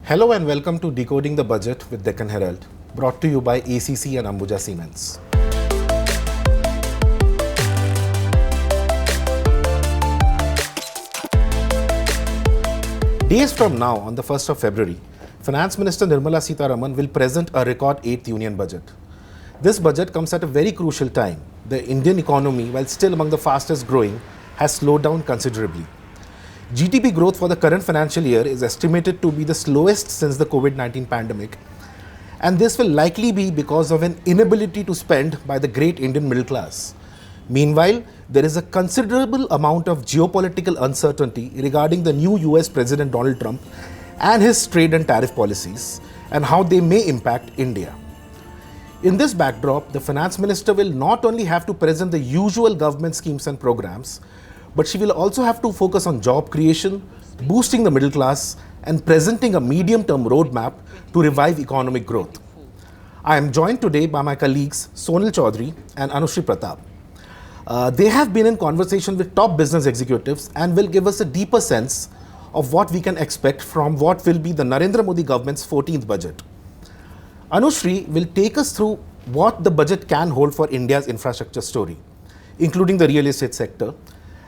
Hello and welcome to Decoding the Budget with Deccan Herald, brought to you by ACC and Ambuja Siemens. Days from now, on the 1st of February, Finance Minister Nirmala Sitharaman will present a record 8th Union Budget. This budget comes at a very crucial time. The Indian economy, while still among the fastest growing, has slowed down considerably. GDP growth for the current financial year is estimated to be the slowest since the COVID-19 pandemic, and this will likely be because of an inability to spend by the great Indian middle class. Meanwhile, there is a considerable amount of geopolitical uncertainty regarding the new US President Donald Trump and his trade and tariff policies and how they may impact India. In this backdrop, the finance minister will not only have to present the usual government schemes and programs, but she will also have to focus on job creation, boosting the middle class, and presenting a medium-term roadmap to revive economic growth. I am joined today by my colleagues Sonal Chaudhary and Anushri Pratap. They have been in conversation with top business executives and will give us a deeper sense of what we can expect from what will be the Narendra Modi government's 14th budget. Anushri will take us through what the budget can hold for India's infrastructure story, including the real estate sector,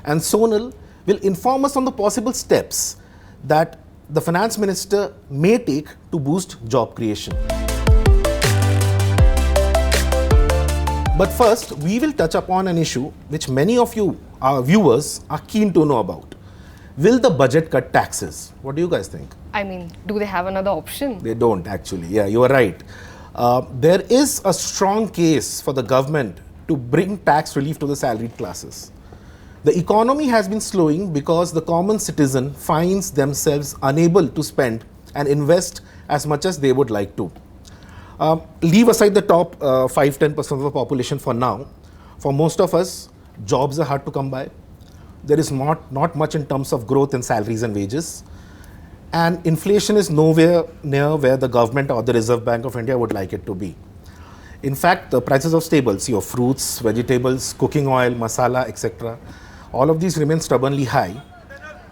and Sonal will inform us on the possible steps that the finance minister may take to boost job creation. But first, we will touch upon an issue which many of you, our viewers, are keen to know about. Will the budget cut taxes? What do you guys think? I mean, do they have another option? They don't actually. Yeah, you are right. There is a strong case for the government to bring tax relief to the salaried classes. The economy has been slowing because the common citizen finds themselves unable to spend and invest as much as they would like to. Leave aside the top 5-10% of the population for now. For most of us, jobs are hard to come by. There is not much in terms of growth in salaries and wages. And inflation is nowhere near where the government or the Reserve Bank of India would like it to be. In fact, the prices of staples, your fruits, vegetables, cooking oil, masala, etc., all of these remain stubbornly high.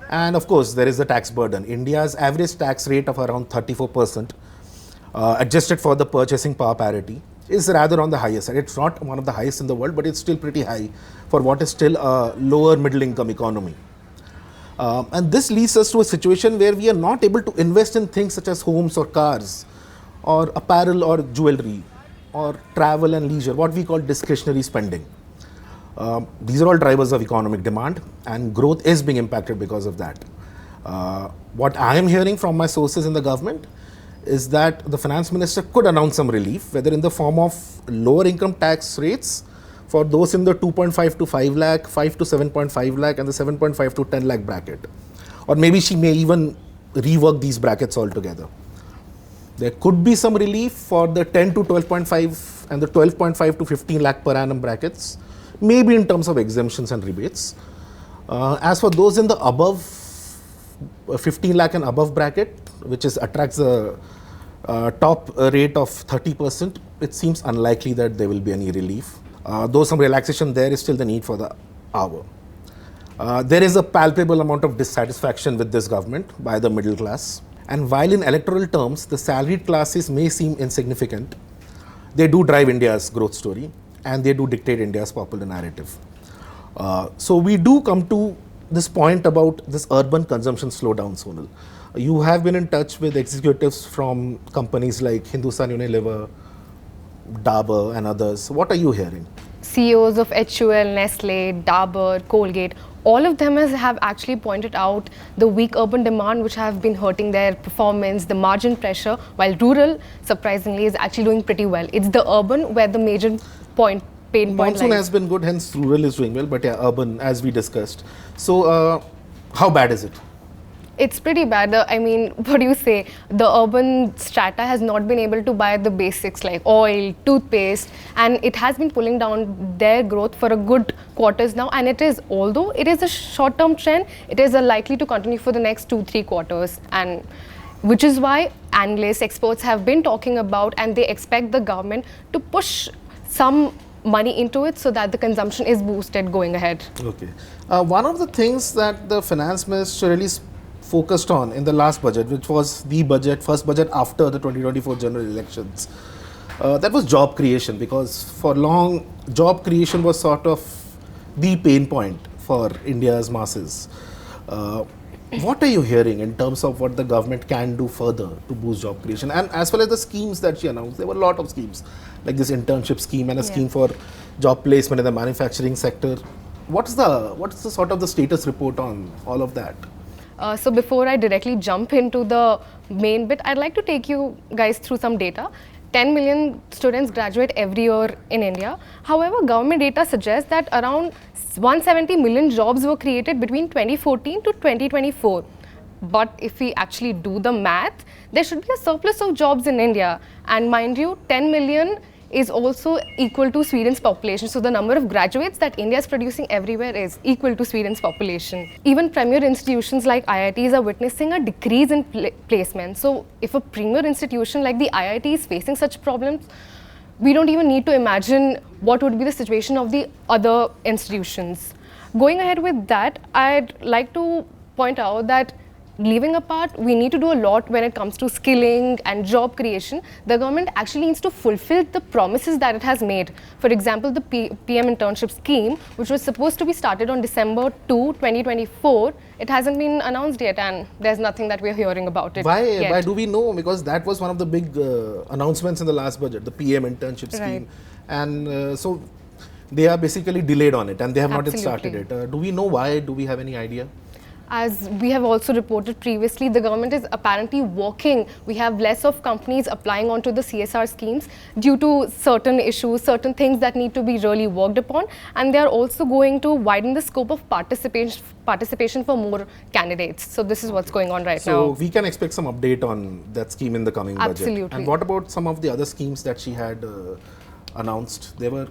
And of course, there is the tax burden. India's average tax rate of around 34%, adjusted for the purchasing power parity, is rather on the higher side. It's not one of the highest in the world, but it's still pretty high for what is still a lower middle income economy. And this leads us to a situation where we are not able to invest in things such as homes or cars, or apparel or jewelry, or travel and leisure, what we call discretionary spending. These are all drivers of economic demand, and growth is being impacted because of that. What I am hearing from my sources in the government is that the finance minister could announce some relief, whether in the form of lower income tax rates for those in the 2.5 to 5 lakh, 5 to 7.5 lakh, and the 7.5 to 10 lakh bracket. Or maybe she may even rework these brackets altogether. There could be some relief for the 10 to 12.5 and the 12.5 to 15 lakh per annum brackets, maybe in terms of exemptions and rebates. As for those in the above 15 lakh and above bracket, which attracts a top rate of 30%, it seems unlikely that there will be any relief. Though some relaxation there is still the need for the hour. There is a palpable amount of dissatisfaction with this government by the middle class. And while in electoral terms, the salaried classes may seem insignificant, they do drive India's growth story and they do dictate India's popular narrative. So we do come to this point about this urban consumption slowdown, Sonal. You have been in touch with executives from companies like Hindustan Unilever, Dabur and others. What are you hearing? CEOs of HUL, Nestle, Dabur, Colgate, all of them have actually pointed out the weak urban demand which have been hurting their performance, the margin pressure, while rural, surprisingly, is actually doing pretty well. It's the urban where the major pain point Monsoon lies. has been good, hence rural is doing well, but yeah, urban, as we discussed. So, how bad is it? It's pretty bad. I mean, what do you say? The urban strata has not been able to buy the basics like oil, toothpaste, and it has been pulling down their growth for a good quarters now. And it is, although it is a short-term trend, it is likely to continue for the next 2-3 quarters. And which is why analysts, experts have been talking about, and they expect the government to push some money into it so that the consumption is boosted going ahead. Okay. One of the things that the finance minister really focused on in the last budget, which was the budget, first budget after the 2024 general elections, that was job creation, because for long, job creation was sort of the pain point for India's masses. What are you hearing in terms of what the government can do further to boost job creation? And as well as the schemes that she announced, there were a lot of schemes, like this internship scheme and a scheme for job placement in the manufacturing sector. What's the sort of the status report on all of that? So before I directly jump into the main bit, I'd like to take you guys through some data. 10 million students graduate every year in India. However, government data suggests that around 170 million jobs were created between 2014 to 2024. But if we actually do the math, there should be a surplus of jobs in India. And mind you, 10 million is also equal to Sweden's population. So the number of graduates that India is producing everywhere is equal to Sweden's population. Even premier institutions like IITs are witnessing a decrease in placement. So if a premier institution like the IIT is facing such problems, we don't even need to imagine what would be the situation of the other institutions. Going ahead with that, I'd like to point out that leaving apart, we need to do a lot when it comes to skilling and job creation. The government actually needs to fulfill the promises that it has made. For example, the PM internship scheme, which was supposed to be started on December 2, 2024, it hasn't been announced yet, and there's nothing that we're hearing about it yet. Why do we know? Because that was one of the big announcements in the last budget, the PM internship scheme. And so they are basically delayed on it, and they have not yet started it. Do we know why? Do we have any idea? As we have also reported previously, the government is apparently working. We have less of companies applying onto the CSR schemes due to certain issues, certain things that need to be really worked upon. And they are also going to widen the scope of participation for more candidates. So this is what's going on right now. So we can expect some update on that scheme in the coming budget. Absolutely. And what about some of the other schemes that she had announced? There were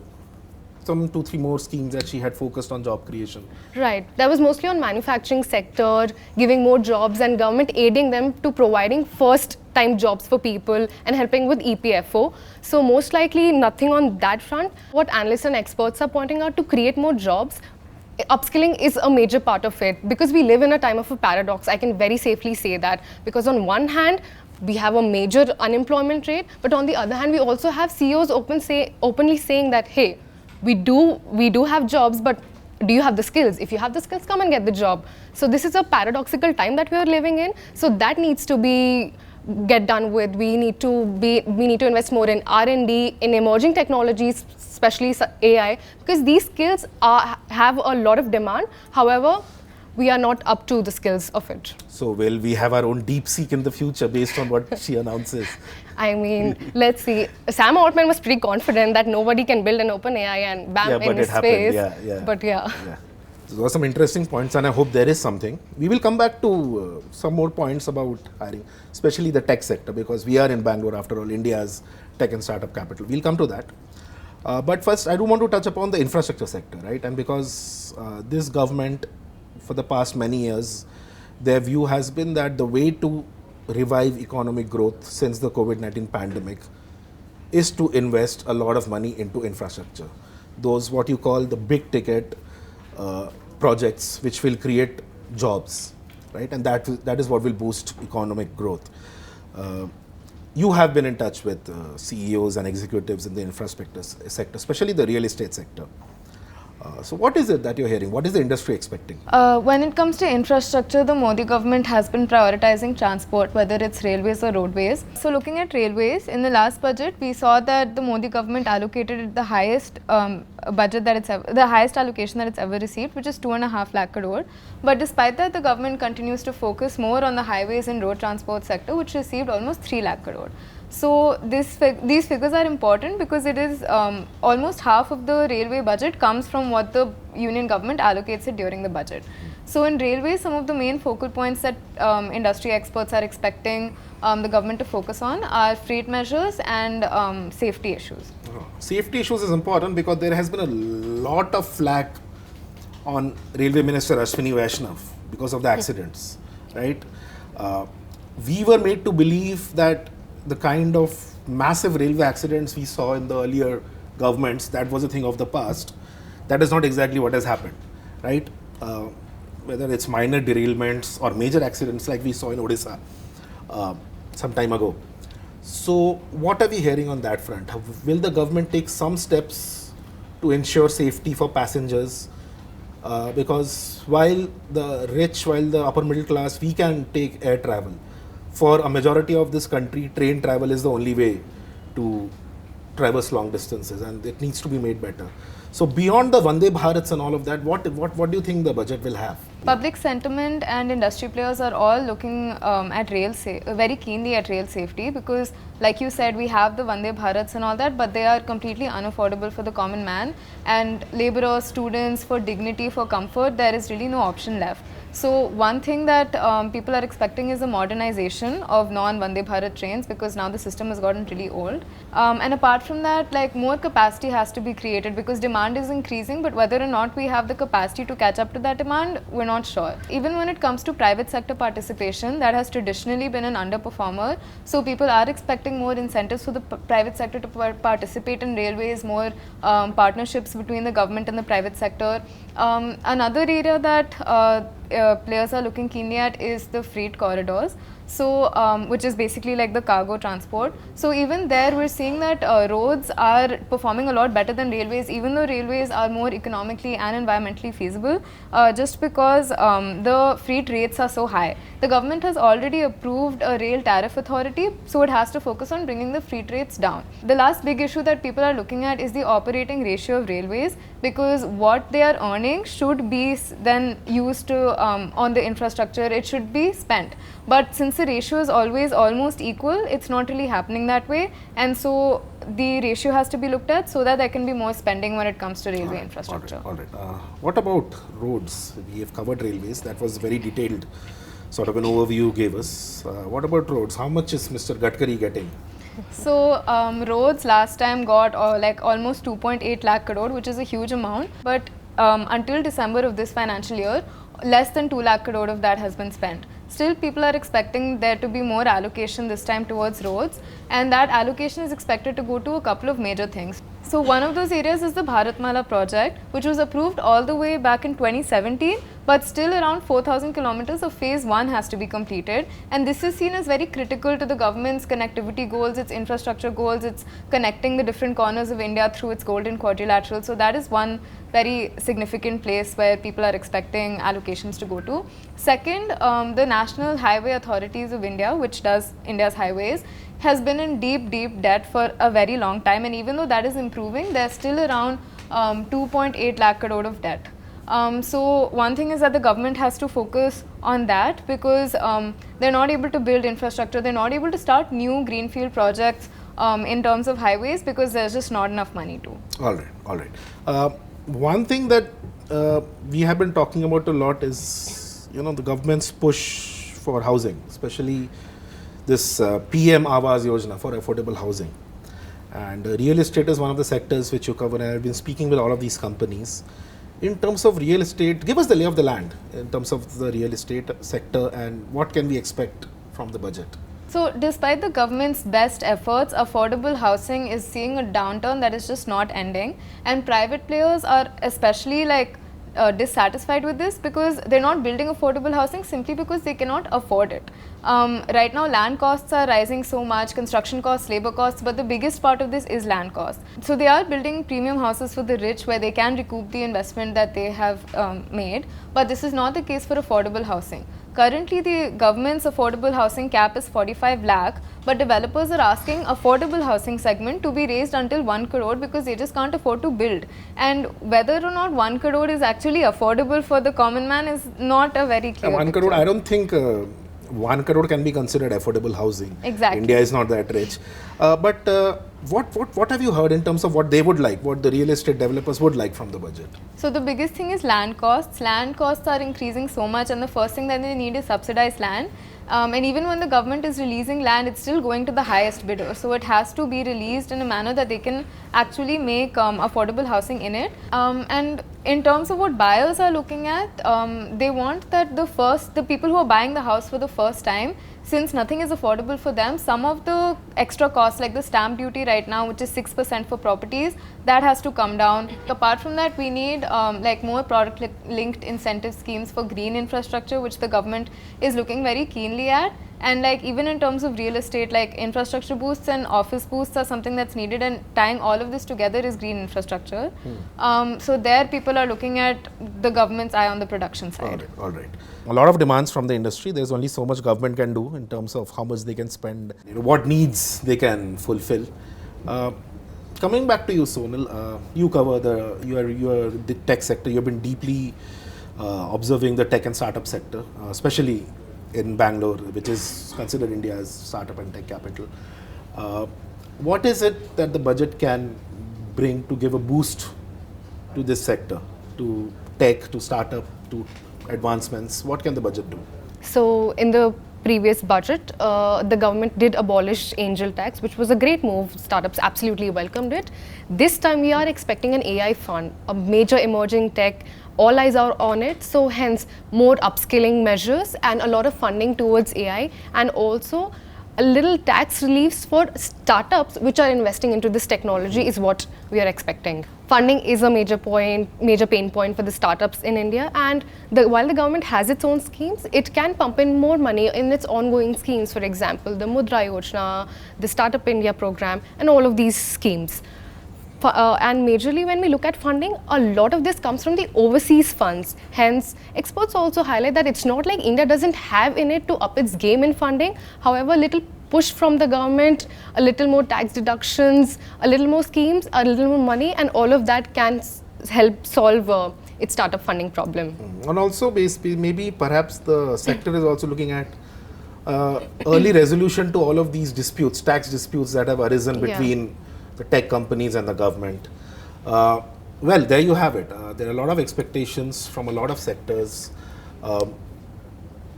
some 2-3 more schemes that she had focused on job creation. Right. That was mostly on manufacturing sector, giving more jobs and government aiding them to providing first time jobs for people and helping with EPFO. So most likely nothing on that front. What analysts and experts are pointing out, to create more jobs, upskilling is a major part of it, because we live in a time of a paradox. I can very safely say that, because on one hand, we have a major unemployment rate, but on the other hand, we also have CEOs openly saying that, hey, we do have jobs, but do you have the skills? If you have the skills, come and get the job. So this is a paradoxical time that we are living in. So that needs to get done with. We need to invest more in R&D, in emerging technologies, especially AI, because these skills have a lot of demand. However, we are not up to the skills of it. So will we have our own DeepSeek in the future based on what she announces? I mean, let's see. Sam Altman was pretty confident that nobody can build an open AI and bam, in his face. But yeah. So those are some interesting points, and I hope there is something. We will come back to some more points about hiring, especially the tech sector, because we are in Bangalore, after all, India's tech and startup capital. We'll come to that. But first, I do want to touch upon the infrastructure sector, right? And because this government, for the past many years, their view has been that the way to revive economic growth since the COVID-19 pandemic is to invest a lot of money into infrastructure. Those what you call the big ticket projects which will create jobs, right? And that is what will boost economic growth. You have been in touch with CEOs and executives in the infrastructure sector, especially the real estate sector. So what is it that you're hearing? What is the industry expecting? When it comes to infrastructure, the Modi government has been prioritizing transport, whether it's railways or roadways. So looking at railways, in the last budget, we saw that the Modi government allocated the highest the highest allocation that it's ever received, which is 2.5 lakh crore. But despite that, the government continues to focus more on the highways and road transport sector, which received almost 3 lakh crore. So these figures are important because it is almost half of the railway budget comes from what the union government allocates it during the budget. So in railways, some of the main focal points that industry experts are expecting the government to focus on are freight measures and safety issues. Safety issues is important because there has been a lot of flack on Railway Minister Ashwini Vaishnav because of the accidents, right? We were made to believe that the kind of massive railway accidents we saw in the earlier governments, that was a thing of the past. That is not exactly what has happened, right? whether it's minor derailments or major accidents like we saw in Odisha some time ago. So what are we hearing on that front? Will the government take some steps to ensure safety for passengers? Because while the upper middle class, we can take air travel. For a majority of this country, train travel is the only way to traverse long distances, and it needs to be made better. So beyond the Vande Bharats and all of that, what do you think the budget will have? Public sentiment and industry players are all looking at very keenly at rail safety, because like you said, we have the Vande Bharats and all that, but they are completely unaffordable for the common man, and laborers, students, for dignity, for comfort, there is really no option left. So one thing that people are expecting is a modernization of non-Vande Bharat trains, because now the system has gotten really old. And apart from that, like, more capacity has to be created, because demand is increasing, but whether or not we have the capacity to catch up to that demand, we're not sure. Even when it comes to private sector participation, that has traditionally been an underperformer. So people are expecting more incentives for the private sector to participate in railways, more partnerships between the government and the private sector. Another area that players are looking keenly at is the freight corridors, so which is basically like the cargo transport. So even there we're seeing that roads are performing a lot better than railways, even though railways are more economically and environmentally feasible, just because the freight rates are so high. The government has already approved a rail tariff authority, so it has to focus on bringing the freight rates down. The last big issue that people are looking at is the operating ratio of railways, because what they are earning should be then used to on the infrastructure, it should be spent. But since the ratio is always almost equal, it's not really happening that way, and so the ratio has to be looked at so that there can be more spending when it comes to railway infrastructure. All right. What about roads? We have covered railways. That was very detailed sort of an overview you gave us. What about roads? How much is Mr. Gadkari getting? So roads last time got like almost 2.8 lakh crore, which is a huge amount, but until December of this financial year, less than 2 lakh crore of that has been spent. Still, people are expecting there to be more allocation this time towards roads, and that allocation is expected to go to a couple of major things. So one of those areas is the Bharatmala project, which was approved all the way back in 2017, but still around 4,000 kilometers of phase 1 has to be completed, and this is seen as very critical to the government's connectivity goals, its infrastructure goals, it's connecting the different corners of India through its golden quadrilateral. So that is one very significant place where people are expecting allocations to go to. Second, the National Highway Authorities of India, which does India's highways, has been in deep debt for a very long time, and even though that is improving, there's still around 2.8 lakh crore of debt. So one thing is that the government has to focus on that, because they're not able to build infrastructure, they're not able to start new greenfield projects in terms of highways, because there's just not enough money to. All right. One thing that we have been talking about a lot is, the government's push for housing, especially this PM Awas Yojana for affordable housing. And real estate is one of the sectors which you cover, and I've been speaking with all of these companies. In terms of real estate, give us the lay of the land in terms of the real estate sector, and what can we expect from the budget? So despite the government's best efforts, affordable housing is seeing a downturn that is just not ending, and private players are especially dissatisfied with this, because they're not building affordable housing simply because they cannot afford it. Right now land costs are rising so much, construction costs, labor costs, but the biggest part of this is land costs. So they are building premium houses for the rich where they can recoup the investment that they have made, but this is not the case for affordable housing. Currently, the government's affordable housing cap is 45 lakh, but developers are asking affordable housing segment to be raised until 1 crore, because they just can't afford to build. And whether or not 1 crore is actually affordable for the common man is not a very clear 1 crore, picture. I don't think 1 crore can be considered affordable housing. Exactly. India is not that rich. But what have you heard in terms of what they would like, what the real estate developers would like from the budget? So the biggest thing is land costs. Land costs are increasing so much, and the first thing that they need is subsidized land. And even when the government is releasing land, it's still going to the highest bidder. So it has to be released in a manner that they can actually make affordable housing in it. And in terms of what buyers are looking at, they want that the people who are buying the house for the first time since nothing is affordable for them, some of the extra costs like the stamp duty right now, which is 6% for properties, that has to come down. Apart from that, we need like more product linked incentive schemes for green infrastructure, which the government is looking very keenly at. And like even in terms of real estate, like infrastructure boosts and office boosts are something that's needed, and tying all of this together is green infrastructure. So there people are looking at the government's eye on the production side. All right. A lot of demands from the industry. There's only so much government can do in terms of how much they can spend, what needs they can fulfill. Coming back to you, Sonal, you cover you are the tech sector. You've been deeply observing the tech and startup sector, especially in Bangalore, which is considered India's startup and tech capital. What is it that the budget can bring to give a boost to this sector, to tech, to startup, to advancements? What can the budget do? So in the previous budget, the government did abolish angel tax, which was a great move. Startups absolutely welcomed it. This time we are expecting an AI fund, a major emerging tech. All eyes are on it, so hence more upskilling measures and a lot of funding towards AI, and also a little tax reliefs for startups which are investing into this technology is what we are expecting. Funding is a major pain point for the startups in India, and while the government has its own schemes, it can pump in more money in its ongoing schemes. For example, the Mudra Yojana, the Startup India program, and all of these schemes. And majorly when we look at funding, a lot of this comes from the overseas funds. Hence, experts also highlight that it's not like India doesn't have in it to up its game in funding. However, a little push from the government, a little more tax deductions, a little more schemes, a little more money, and all of that can help solve its startup funding problem. And also, maybe perhaps the sector is also looking at early resolution to all of these disputes, tax disputes that have arisen between the tech companies and the government. Well, there you have it. There are a lot of expectations from a lot of sectors.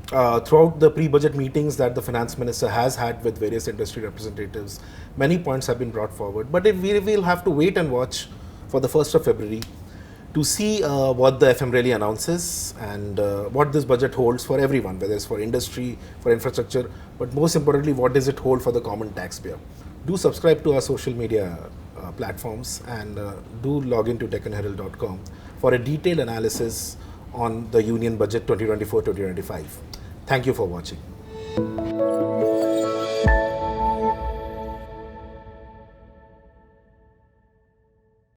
Throughout the pre-budget meetings that the finance minister has had with various industry representatives, many points have been brought forward. But we will have to wait and watch for the 1st of February to see what the FM really announces and what this budget holds for everyone, whether it's for industry, for infrastructure, but most importantly, what does it hold for the common taxpayer. Do subscribe to our social media platforms and do log into DeccanHerald.com for a detailed analysis on the Union Budget 2024-2025. Thank you for watching.